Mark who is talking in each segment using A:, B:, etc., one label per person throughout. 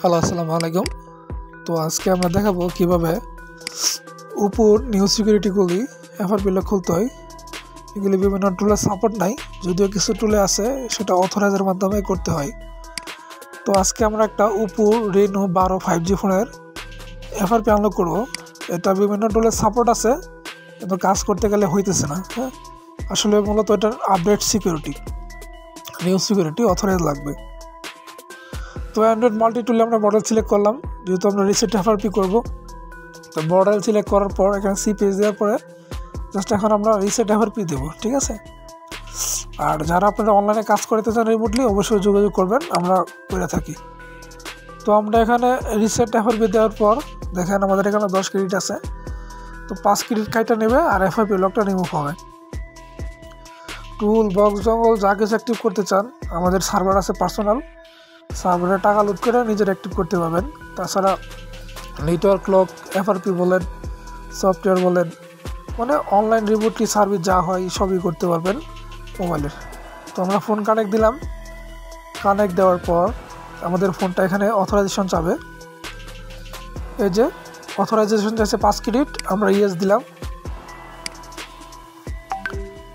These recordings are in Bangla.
A: হ্যালো, আসসালামু আলাইকুম। তো আজকে আমরা দেখাবো কিভাবে উপর নিউ সিকিউরিটিগুলি এফআরপি খুলতে হয়। এগুলি বিভিন্ন টুলের সাপোর্ট নাই, যদিও কিছু টুলে আছে, সেটা অথরাইজের মাধ্যমে করতে হয়। তো আজকে আমরা একটা উপর রেনো 12 5G ফোনের এফআরপি আনলক করবো। এটা বিভিন্ন টুলের সাপোর্ট আছে, কিন্তু কাজ করতে গেলে হইতেছে না। হ্যাঁ, আসলে মূলত এটার update security, new security authorise লাগবে। তো অ্যান্ড্রয়েড মাল্টি টুলে আমরা মডেল সিলেক্ট করলাম, যেহেতু আমরা রিসেট এফআরপি করবো। তো মডেল সিলেক্ট করার পর এখানে সি পেজ দেওয়ার পরে জাস্ট এখন আমরা রিসেট এফআরপি দেবো, ঠিক আছে। আর যারা আপনারা অনলাইনে কাজ করতে চান রিমোটলি, অবশ্যই যোগাযোগ করবেন, আমরা করে থাকি। তো আমরা এখানে রিসেট এফআরপি দেওয়ার পর দেখেন আমাদের এখানে 10 ক্রেডিট আছে। তো 5 ক্রেডিট কাইটা নেবে আর এফআরপি লকটা রিমুভ হবে। টুল বক্স জঙ্গল যা কিছু অ্যাক্টিভ করতে চান, আমাদের সার্ভার আছে পার্সোনাল, সার্ভারে টাকা লোড করে নিজের অ্যাক্টিভ করতে পারবেন। তাছাড়া নেটওয়ার্ক লক, এফআরপি বলেন, সফটওয়্যার বলেন, মানে অনলাইন রিমোটলি সার্ভিস যা হয় সবই করতে পারবেন মোবাইলের। তো আমরা ফোন কানেক্ট দিলাম। কানেক্ট দেওয়ার পর আমাদের ফোনটা এখানে অথরাইজেশন চাবে। এই যে অথরাইজেশন চাইছে 5 ক্রেডিট, আমরা ইয়েস দিলাম।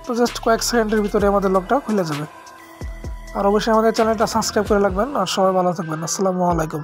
A: তো জাস্ট কয়েক সেকেন্ডের ভিতরে আমাদের লকটা খুলে যাবে। আর অবশ্যই আমাদের চ্যানেলটা সাবস্ক্রাইব করে রাখবেন। আর সবাই ভালো থাকবেন। আসসালামু আলাইকুম।